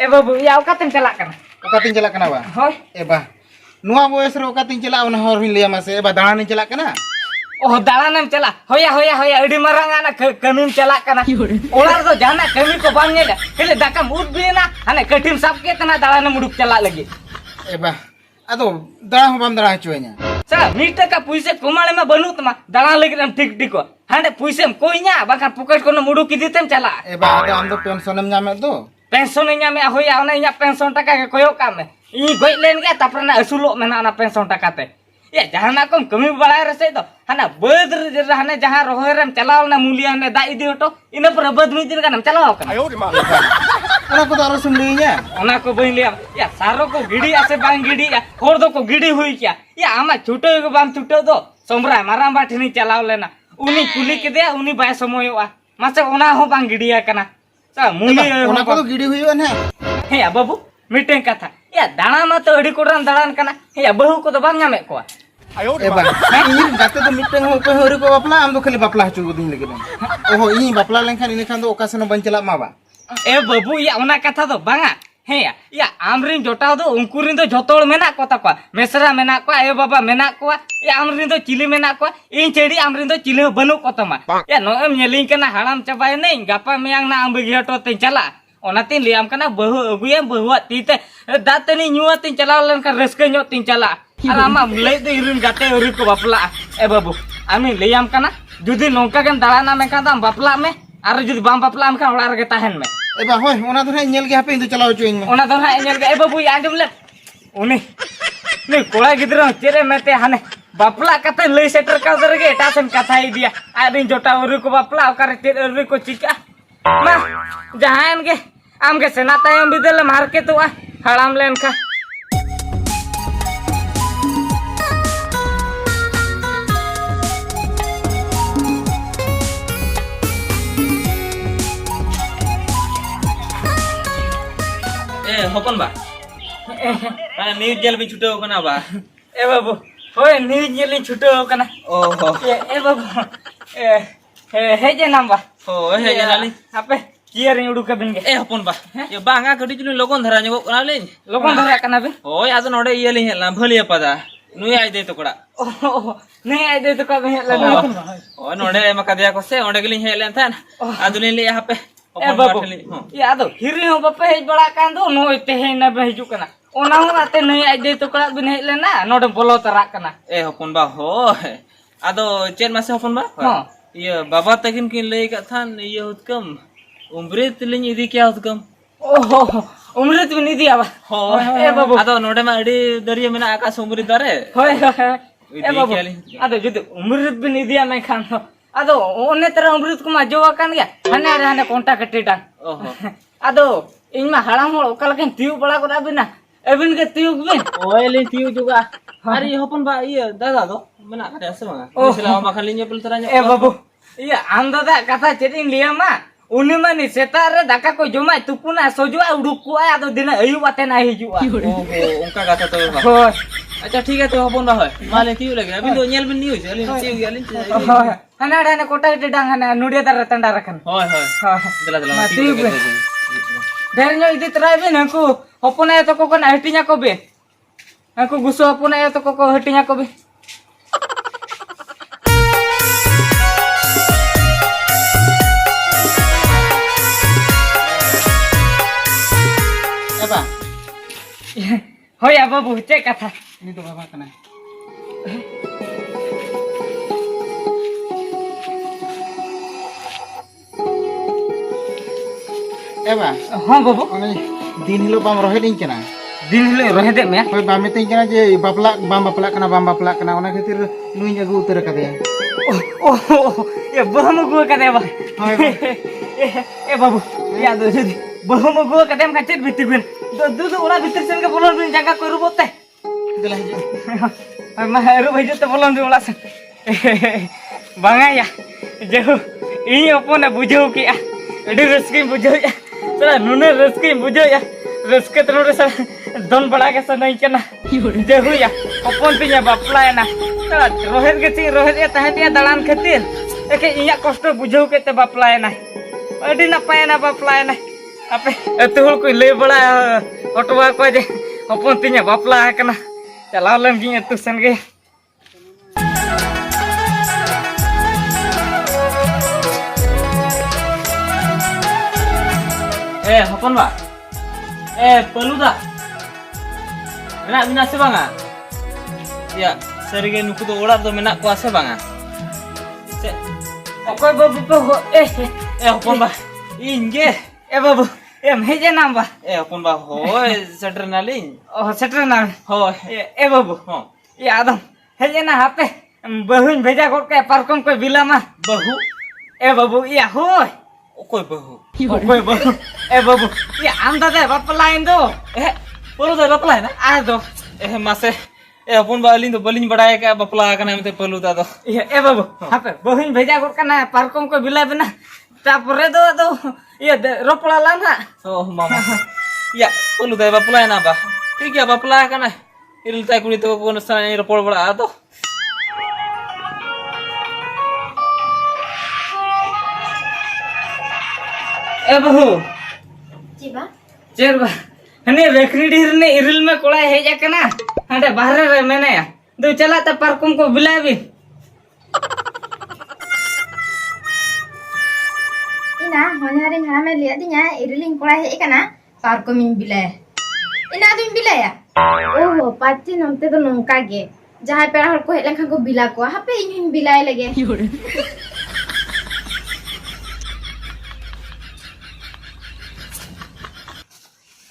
ए बाबू या ओकातेम चला कना ओकातिन चला कना बा होय ए बा नुआ बोयस रे ओकातिन चला उन हर हिन लिया मासे ए बा दाणानी चला कना ओह दालानेम चला होया होया होया अडी मरांगाना कमीम चला कना ओलार दो जाना कमी को बांग नेला खेले दाका मुद बिना हाने कठिन साब के तना दालाने मुडुक चला लगी ए बा अदो दाणा हो बाम दाणा चोय냐 सा मीटर का पैसे कुमाळे में बनू तमा दाला लगी हम ठीक ठीक को हाने पैसे कोइnya बाका पुकट को मुडुक किदितेम चला ए बा अदो आम दो पेंशनम ᱧᱟᱢᱮ दो पेंशन ᱧᱟᱢᱮ होया ओने ᱤᱧᱟᱹᱜ पेंशन टाका के कोयो का में ᱤᱧ गoj लेन गे तापर ना असुलो मेना ना पेंशन टाका ते या जहाना कम कमी बड़ाय रसे तो हाना बद रे हाने जहां रोहय रेम चलाव ना मूलिया ने दा इदी हटो इना पर बद मी दिन का चलाव का ओना को दारो सुन लिया ओना को बइन लिया या सारो को गिडी आसे बांग गिडी या होर दो को गिडी हुई क्या या आमा छुटो को बाम छुटो दो सोमरा माराम बाठनी चलाव लेना उनी कुली के दे उनी बाय समयोआ मासे ओना हो बांग गिडिया कना सा मूली ओना को गिडी हुई ने हे बाबू मीटिंग कथा या दाना मा तो अड़ी कोड़ान दाड़ान कना या बहु को तो बांग ᱧᱟᱢᱮ कोआ ए बा इन गाते तो मीटिंग हो पे होरी को बापला आम दो खाली बापला हचु गुदिन लगे ओहो इन बापला लेनखान इन खान दो ओकासन बन चला मा बा ए बाबू या ओना कथा दो बांगा हे या आमरिन जोटाव दो उनकुरिन दो जतोड़ मेना को ताको मेसरा मेना को ए बाबा मेना को या आमरिन दो चिली मेना को इन चेड़ी आमरिन दो चिली बनु को तमा या नोएम नेलिंग कना हाड़ाम चबाय नै गापा मेयांग ना आम बगी हटो ते चला ओनाती लियाम कना बहु अगुया बहु तीते दातनी न्युआ तीन चलाव लन का रस्के न्यो तीन चला आमा लई दे इरिन गाते ओरी को बापला ए बाबू आमी लियाम कना जुदी नोंका गन दालाना में का दाम बापला में आर जुदी बाम बापला में का ओड़ा रे ताहेन में ए बा होय ओना तो नेल गे हापे इन चलाव चोइन में ओना तो ना नेल गे ए बाबू आंजम ले उनी ने कोड़ा गिदरा चेरे मेते हाने बापला कते लई सेटर का दरगे एटासन कथा ही दिया आदिन जोटा ओरी को बापला ओकारे तेर ओरी को चिका मा जहान के आम के सेना तायम बिदल मार के तो हड़ाम लेन का ए होपन बा अरे न्यूज जेल भी छुटे हो कना बा ए बाबू होय न्यूज जेल छुटे हो कना ओहो ए बाबू हे जे नाम बा हो हे जलाली आपे कियर उडू के बिन गे ए होपन बा ये बांगा कटी जुनी लोगन धरा ᱧᱚᱜ कना ले लोगन धरा कना बे होय आज नोडे ये ले हेला भलिया पदा नुई आइ दे तो कड़ा ओह नहीं आइ दे तो का हेला ओ नोडे मका दिया को से ओडे गलिन हेलन थान आदुनी ले यहाँ पे ए बाबू या दो हिरी हो बापे हेज बड़ा कान दो नो ते हे न बे हिजु कना ओना हो आते नहीं आइ दे तो कड़ा बिन हेलेना नोडे बोलो तरा कना ए होपन बा हो आदो चेन मासे होपन बा हां ये बाबा तकिन किन ले का थान ये हुतकम उम्रे तिलिन इदी क्या हुतकम ओहो उम्रे तो नहीं दिया बा हो ए बाबू आदो नोडे मा अडी दरिया मेना आकाश उम्रे दारे होय ए बाबू आदो जुद उम्रे बिन दिया मैं खान आदो ओने तरह उम्रे को मा जोवा कान गया हने रे हने कोंटा कट्टीटा ओहो आदो इन मा हाड़ाम होड़ ओका लकन तियु बड़ा को बिना एबिन के तियु बिन ओले तियु जुगा अरे होपन बा ये दादा दो मेना का ऐसे मा मिसला मा खाली ने पलतरा ए बाबू ये आम दादा कथा चेदिन लिया मा उनी मानी सेतार रे दाका को जमा तुपुना सोजुआ उडुकुआ आदो दिन अयु बाते ना हिजुआ ओहो उनका गाता तो बा होय अच्छा ठीक है तो होपन बा होय माले तियु लगे अभी तो नेल बिन नहीं होय अलिन तियु अलिन होय हना हना कोटा के डांग हना नुडिया दर तंडा रखन होय होय दला दला मा तियु बे देर नो इदि तराय बिन हकु होपना तो को ना हटिया को बे हकु गुसो होपना तो को हटिया को बे एबा होया बाबू चे कथा ini तो बाबा कना एबा हां बाबू ओने दिन हिलो बाम रहे दिन केना दिन हिलो रहे दे मैं होय बाम मितिन केना जे बाम बापला कना ओना खातिर नुई जगह उतर कदे ओह ये बहम गो कदे बा होय ए बाबू या दो जदी बहम गो कदे हम कचेत बिति बिन दो दो ओला भीतर सेन के बोलन बिन जगह कोइ रुबोते दला हिजो मा रु भइजो ते बोलन बिन ओला से बांगा या जेहु इ अपने बुझौ कि एडी रस्की बुझौ या सरा नुने रस्की बुझौ या रस्के तरोरे सा दन बड़ा के सा नहीं केना जेहु या अपन तिया बापला ना सरा रोहेत के ती रोहेत या तहतिया दलान खातिर एके इया कष्ट बुझौ के ते बापला ना एडी ना पाए ना बापला ना apa itu hul kuy lay bala otwa ko je hopon tinya bapla kana chalaw len gi etu sen ge hopon ba peluda menak bina se banga ya serige nuku do orar do menak ko ase banga se okoy babu ko hopon ba inge babu meje nam ba hopon ba hoy setter nalin oh setre na hoy babu ho ya adam heje na hape bahun beja gor ke parkom ko bilama bahu babu iya hoy okoy bahu okoy babu babu ya anda de bapla indo peluda bapla na ado mase hopon ba alin do balin badaya ka bapla kana mete peluda do babu hape bahun beja gor kana parkom ko bila bina tapore do iya ropla lana oh mama ya peluda bapla na ba ठीक है bapla kana iril tai kuni to kono sana ni ropol bada do babu Ciba? चेरबा हने रेखरीडीर ने इरिल में कोड़ा hedge कना हंडे बाहर रे मेने दो चला त पार्कुम को बिलाबी Ina, honyari ngame lihat dinya iriling kola he kana parko min bilaya. Ina dum bilaya. Oh, pati nomte to nongka ge. Jahay pera hor ko helang ko bila ko hape in bilay lage.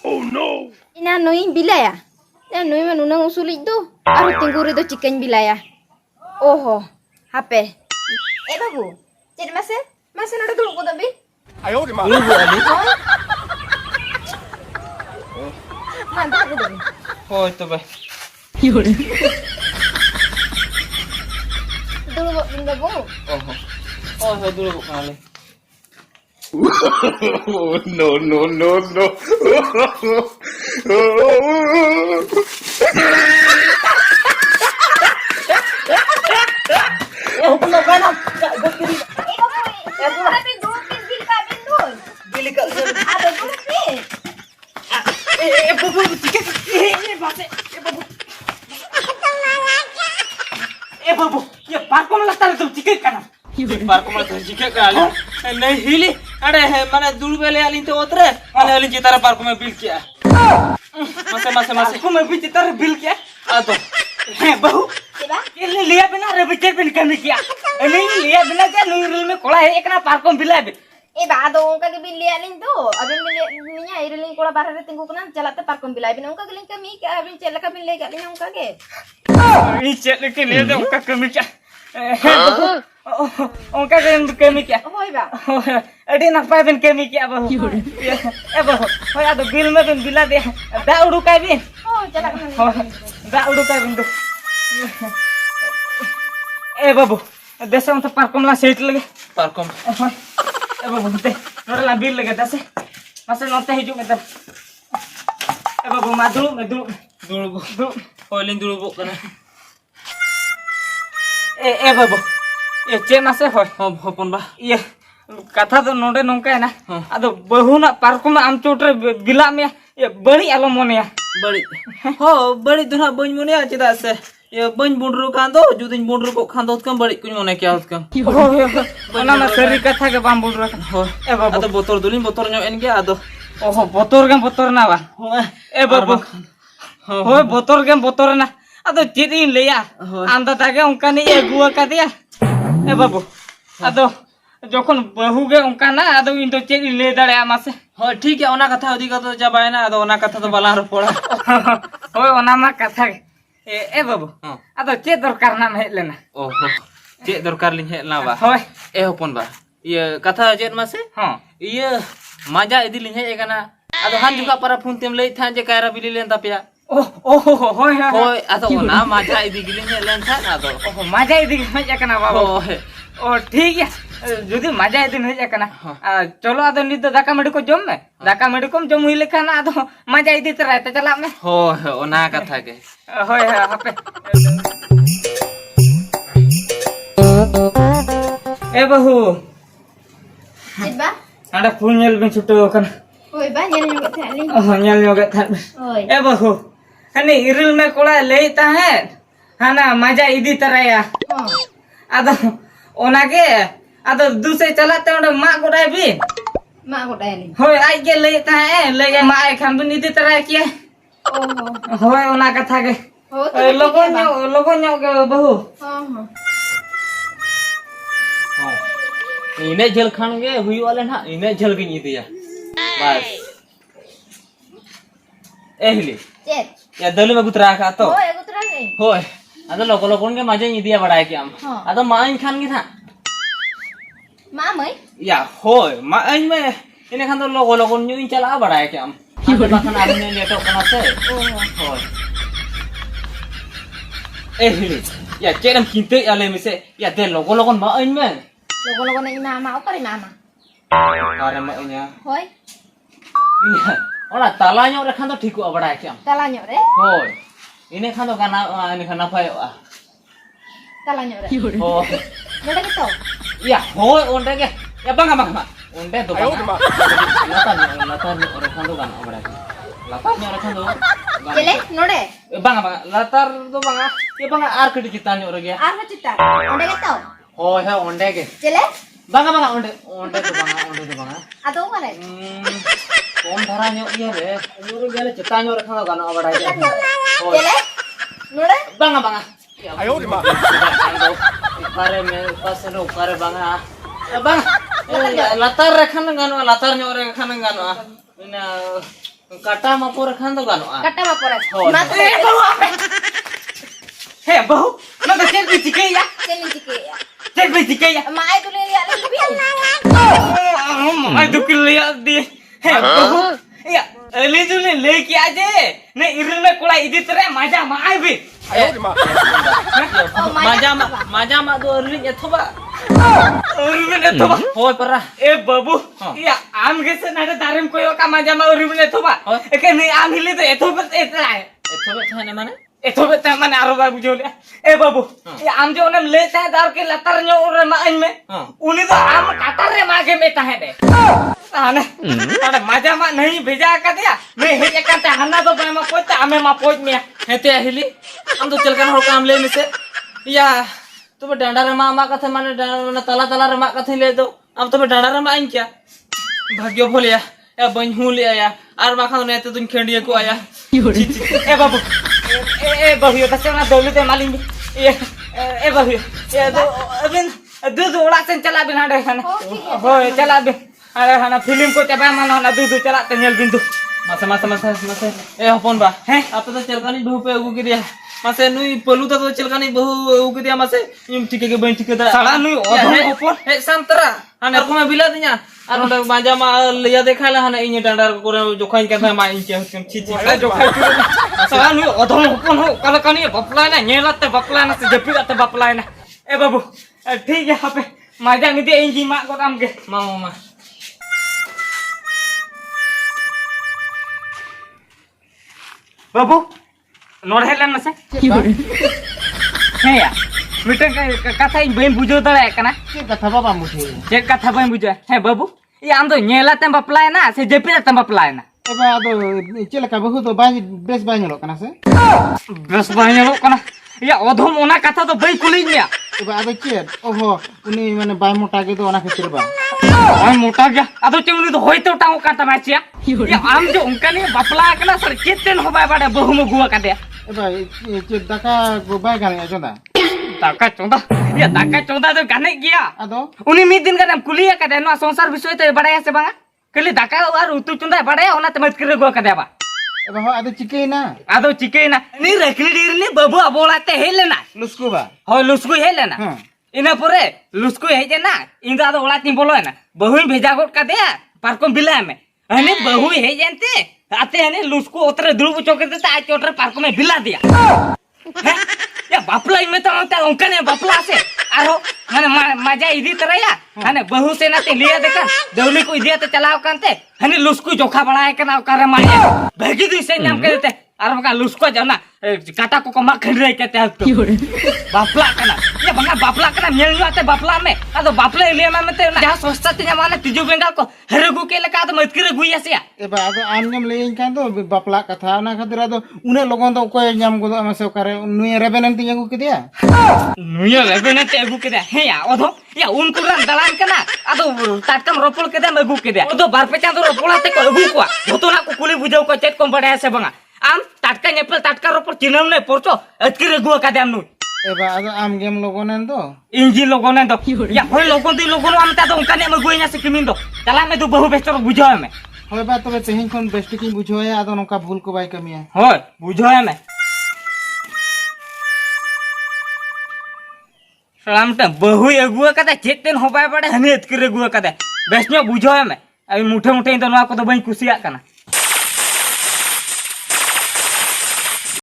Oh no. Ina noi bilaya. Ya noi man unang usulit do. Aro tingguri do chicken bilaya. Oho, hape. Babu, jadi masih nado dulu ko dabi. dulu bu ali Mantap ko dabi. hoy to ba Dulu bo bunda bo. oh dulu bu kali Tapi dulu bil ka bin dul. Bil ka ada dulu bil. babu tiket base babu ya parkom latar tu tiket kana par ko mal jike kali nahi hili ade mane dulu bele alin to otre mane alin jitara par ko me bil kiya mase को मैं भी चितर bill किया ado है बहू Ciba? ये लिया बिना रे बिचर बिन कमी किया नहीं लिया बिना क्या नूरल में कोड़ा है एक ना पार्कों बिला बे Ba ado ka ke bil liya ling do. Abin bil niya iriling ko bahar re tinggu kana jalate parkom bilay bin ka giling kami ka abin chela ka bin le ka ling ka ke. ये चल के ले दे उनका कमी क्या उनका कमी क्या Hoy ba. अरे ना पाए बिन कमी क्या बहू ए बहू हो या तो बिल में बिन बिला दे दा उड़ू का बिन Oh, jala kana. दा उड़ू का बिन दो ए बाबू देशम तो पार्कों ला सेट लगे par ko ए बाबू दे नोरे ला बिल लगे दसे मसे नोते हिजू में तब ए बाबू मादुलू में दुलू dulu bu hoy alin dulu bu kana ए बाबू ये चे मसे होय hopon ba ये कथा तो नोडे नोंका है ना अदो बहु ना पार्कों में आम चोटरे बिला में ये बड़ी आलो Moniya bari ho bari duna bany mone a cheda se ye bany bundru kan do judin bundru ko khan dot kam bari kuny mone kya hot kam ओना में सरी कथा के बाम बोल रहा ho ए बाबू ado botor dulin botor nyo en ge ado ओहो बोतोर ना बा ए बाबू होय बोतोर ना अदो चिरी लिया आंदा ताके उनका नहीं ए गुआ का दिया ए बाबू अदो जोखन बहु गे उनका ना अदो इन तो चिरी ले दड़े मासे ho ठीक है ona katha odi katha jabai na ado ona katha to bala ro poda होय ओना मा कथा ए बाबू अदो चे दरकार ना हेज लेना oho che dorkar lin he na ba होय e hopon ba ye katha jet mase हां ye maja idi lin he kana ado han juga para phone tem lei than je kaira bili len tapya ओ होय hoy ado ona maja idi gilin he len than ado ओहो मजा इदी मजा कना बाबू hoy ओ ठीक है যদি मजा इदी नहीं जाकना चलो आदो नित दाका मेडी को जम में दाका मेडी को जम हुई लेखा ना आदो मजा इदी त रहते चला में hoy ona katha ke होय हापे ए बहू Ciba? ada punyel bin छुटो कन Oi, banyak yang nggak tahu. Oh, nyal nyoget tan. Oi. Bahu. Hani iril me kola lei tahen. Hana maja idi taraya. Oh. Ado onage ado duse chalate onde mak godai bi. Mak aku dah ni. Hoi ai ge lei tahen lei ma ai khan bin idi taraya kia. Oh. Hoi ona katha ge. Oh, Logo nyok ge bahu. Oh. इने झल खान गे हुई वाले ना इने झल गिन दिया बस एहली Cek. या दल में गुतरा का तो Oh, aku terang ni. होय अदो लोको लोकोन के मजे नी दिया बड़ा के हम हाँ। अदो माइन खान गे था Mak mai. या होय माइन में इने खान तो लोको लोकोन न्यू चला बड़ा के हम अदो बाखन आने ने लेटो कना से Oh. होय एहली या चेरम किनते आले में से या दे लोको लोकोन माइन में Logo nak mama, apa ni mama? अरे मैं इने Hoi. iya ओला ताला न्यो रे खान तो ठीक बड़ा के हम Talanya re. होय इने खान तो गाना इने खान पाए Talanya re. oh Mana kita? iya hoy onde ke ya bang onde to bang latar ni orang kan to kan obra latar ni orang kan to Cele, nore. bang latar to bang ya bang ar ke kita ni orang ya Apa cita? Mana kita? hoy he onde ke Cele? bang onde to bang Atau mana? kom dhara nyo iya re orang gele cita ni orang kan to kan obra ya Cele? Nore? bang ayo di mana kare me pas no kare bang bang latar rekhan gano latar nyo rekhan gano ina kata mapo rekhan to gano Kata apa ras? Oh, Mak Bahu apa? He bahu. Na to cek bi tikai ya. Cele cike ya. Cek bi tikai ya. Mak itu lihat lebih. Mai dukil lihat di. He bahu. Ya, le jule le ki aje. Ne iril me kola idi tere maja mai bi. maja ma do rin ya thoba Uril me thoba. hoy para ए बाबू हाँ। या आम कैसे नाटे दारिम कोई का मजा में उरी बने थोबा हाँ। एके नहीं आम हिले तो एथो पे एतला है thoba thane mane एथो पे त माने आरो बाबू जो ले ए बाबू हाँ। ये आम जो ने ले ता दार के लतर न्यो और माइन में हाँ। उनी तो आम काटर रे मागे में ता है दे आने अरे मजा मा नहीं भेजा का दिया मैं हे एक का हन्ना तो पे मा पोत आमे मा पोत में हेते हिली हम तो चल कर काम ले में से या तो डांडा रे मा कथे माने तला तला रे मा कथे ले दो अब तो डांडा रे मा क्या भाग्य भोलिया या बन्हू ले आया आर मा खाने तो तुम खेंडिए को आया ए बाबू ए बाबू बस ना दौलत मालिक ए बाबू ये तो अबिन दूध उड़ा से चला बिना रे खाना हो चला बे अरे खाना फिल्म को चबा मानो ना दूध चला ते नेल बिंदु मासे ए हपन बा हैं आप तो चलकानी बहु पे उगु गिरिया मासे नुई पलू तो चलकानी बहु उगु गिरिया मासे यूं ठीक के बन ठीक दा साला नुई ओधम हपन हे संतरा हाने को में बिला दिया आर ओंडे माजा मा लिया देखाला हाने इने डांडार करे जोखाइन के मा इन के छी जो खाई साला नुई ओधम हपन हो कल कनी बपला ना नेलते बपला ना से जपिलाते बपला ना ए बाबू ठीक है हापे मजा निदे इंजी मा गोदाम के मामा बाबू नोड़े लेन से हे या मिटन का कथा इन बइन बुझो दड़ा कना के कथा बाबा मुठे चेक कथा बइन बुझो हे बाबू ये आम तो नेलाते बपलाय ना से जपिलाते बपलाय ना एबा आदो चेल का बहु तो बाय बेस बाय ᱧᱮᱞᱚᱜ ᱠᱟᱱᱟ से बस बाइनो कना या ओधम ओना कथा तो बई कुली गया एबा आदो चेद ओहो उनी माने बाय मोटा के तो ओना खातिर बा ओय मोटा गया अदो चुनी तो होइतो टांगो काटा माचिया ये आम जो उनका ने बपला कना सर केतेन होबा बाडे बहु म गुवा कादे एबा चेद दाका गो बाय गाने अजोदा दाका चोंदा तो गाने गया आदो उनी मिद दिन का कुलिया कादे नो संसार विषय तो बडाया से बांगा कली दाका और उतु चुंदा बडाया ओना तमत करे गो कादे बा एबा हो आदो चिकेना अदो चिकेना नी रखली डिरली बबु अबोलाते हेलेना लुस्को बा हो लुस्कु हेलेना हां इना परे लुस्कु हेजेना इंदा दो ओला ती बोलो ना बहु भेजा गोट का दे पार्कम बिला में हने बहु हेजेंते आते हने लुस्कु उतरे दुलु चौके दे आ चोटर पार्कम में बिला दिया हैं? या बापला में तो उनका ने बापला से आरो माने मजा इदी तरह या हने बहु से ना ते लिया देखा दौली को इदिया ते चलाओ कांते हने लुस्कु जोखा बड़ा है कना करे मारे भेगी दी से नाम के देते ᱟᱨ ᱵᱟᱠᱷᱟᱱ ᱞᱩᱥᱠᱚ ᱡᱟᱱᱟ ᱠᱟᱴᱟ ᱠᱚ ᱢᱟᱜ ᱠᱷᱟᱹᱱᱨᱟᱹᱭ ᱠᱟᱛᱮ ᱵᱟᱯᱞᱟ ᱠᱟᱱᱟ ᱤᱭᱟᱹ ᱵᱟᱝᱟ ᱵᱟᱯᱞᱟ ᱠᱟᱱᱟ ᱧᱮᱞ ᱧᱚᱜ ᱟᱛᱮ ᱵᱟᱯᱞᱟ ᱢᱮ ᱟᱫᱚ ᱵᱟᱯᱞᱟ ᱞᱟᱹᱭ ᱢᱟ ᱢᱮᱱᱛᱮ ᱡᱟᱦᱟᱸ ᱥᱚᱥᱛᱟ ᱛᱮ ᱧᱟᱢᱚᱜᱼᱟ ᱛᱤᱡᱩ ᱵᱮᱸᱜᱟᱲ ᱠᱚ ᱦᱟᱹᱨᱟᱹᱜᱩ ᱠᱮᱫ ᱞᱮᱠᱟ ᱟᱫᱚ ᱢᱟᱹᱛᱠᱤᱨ ᱟᱹᱜᱩᱭᱟ ᱥᱮ ᱮᱵᱟ ᱟᱫᱚ ᱟᱢ ᱧᱮᱢ ᱞᱟᱹᱭᱟᱹᱧ ᱠᱷᱟᱱ ᱫᱚ ᱵᱟᱯᱞᱟ ᱠᱟᱛᱷᱟ ᱚᱱᱟ ᱠᱷᱟᱹᱛᱤᱨ ᱟᱫᱚ ᱩᱱᱟᱹᱜ ᱞᱚᱜᱚᱱ ᱫᱚ ᱚᱠᱚᱭ ᱧᱟᱢ ᱜᱚᱫᱚᱜᱼᱟ ᱢᱟᱥᱮ ᱚᱠᱟᱨᱮ ᱱᱩᱭ ᱨᱮᱵᱮᱱ ᱛᱤᱧ ᱟᱹᱜᱩ ᱠᱮᱫᱮᱭᱟ ᱱᱩᱭ ᱨᱮᱵᱮᱱ ᱛᱮ ᱟᱹᱜᱩ ᱠᱮᱫᱟ ᱦᱮᱸ ᱚᱫᱚ ᱤᱭᱟᱹ ᱩᱱᱠᱩ ᱨᱮᱱ ᱫᱟᱬᱟᱱ ᱠᱟᱱᱟ ᱟᱫᱚ ᱴᱟᱴᱠᱟᱢ ᱨᱚᱯᱚᱲ ᱠᱮᱫᱟᱢ ᱟᱹᱜᱩ ᱠᱮᱫᱮᱭᱟ ᱟᱫᱚ ᱵᱟᱨ ᱯᱮ ᱪᱟᱸᱫᱳ ᱨᱚᱯᱚᱲ ᱟᱛᱮ ᱠᱚ ᱟᱹᱜᱩ ᱠᱚᱣᱟ ᱡᱚᱛᱚᱱᱟᱜ ᱠᱚ ᱠᱩᱞᱤ ᱵᱩᱡᱷᱟᱹᱣ ᱠᱚᱣᱟ ᱪᱮᱫ ᱠᱚᱢ ᱵᱟᱲᱟᱭᱟ ᱥᱮ ᱵᱟᱝᱟ ᱟᱢ ᱴᱟᱴᱠᱟ ᱧᱮᱯᱮᱞ ᱴᱟᱴᱠᱟ ᱨᱚᱯᱚᱲ ᱪᱤᱱᱟᱹᱢ ᱱᱮ ᱯᱚᱨᱪᱚ ᱟᱹᱛᱠᱤᱨ ᱟᱹᱜᱩ ᱟᱠᱟᱫᱮᱭᱟᱢ ᱱᱩᱭ ᱮᱵᱟ ᱟᱫᱚ ᱟᱢ ᱜᱮᱢ ᱞᱚᱜᱚᱱᱮᱱ ᱫᱚ ᱤᱧ ᱡᱤ ᱞᱚᱜᱚᱱᱮ ᱫᱚ ᱤᱭᱟᱹ ᱦᱳᱭ ᱞᱚᱜᱚᱱ ᱫᱚ ᱞᱚᱜᱚᱱᱚᱜᱼᱟ ᱢᱮᱛᱟ ᱫᱚ ᱚᱱᱠᱟᱱᱤᱡ ᱮᱢ ᱟᱹᱜᱩᱭᱧᱟ ᱥᱮ ᱠᱤᱢᱤᱱ ᱫᱚ ᱪᱟᱞᱟᱜ ᱢᱮ ᱫᱩ ᱵᱟᱹᱦᱩ ᱵᱮᱥᱛᱚ ᱵᱩᱡᱷᱟᱹᱣ ᱢᱮ ᱦᱳᱭ ᱵᱟ ᱛᱚᱵᱮ ᱛᱮᱦᱮᱧ ᱠᱷᱚᱱ ᱵᱮᱥ ᱴᱷᱤᱠᱤᱧ ᱵᱩᱡᱷᱟᱹᱣᱮᱭᱟ ᱟᱫᱚ ᱱᱚᱝᱠᱟ ᱵᱷᱩᱞ ko ᱵᱟᱭ ᱠᱟᱹᱢᱤᱭᱟ ᱦᱳᱭ ᱵᱩᱡᱷᱟᱹᱣ ᱢᱮ ᱥᱟᱞᱟᱢᱴᱟ ᱵᱟᱹᱦᱩᱭ ᱟᱹᱜᱩ ᱟᱠᱟᱫᱟ ᱪᱮᱫ ᱛᱮᱱ ᱦᱚᱸ ᱵᱟᱭ ᱵᱟᱲᱟᱭᱟ ᱦᱟᱹᱱᱤ ᱟᱹᱛᱠᱤᱨ ᱟᱹᱜᱩ ᱟᱠᱟᱫᱟ ᱵᱮᱥ ᱧᱚᱜ ᱵᱩᱡᱷᱟᱹᱣ ᱢᱮ ᱟᱹᱧ ᱢᱩᱴᱷᱟᱹ ᱤᱧ ᱫᱚ ᱱᱚᱣᱟ ᱠᱚᱫᱚ ᱵᱟᱹᱧ ᱠᱩᱥᱤᱭᱟᱜ ᱠᱟᱱᱟ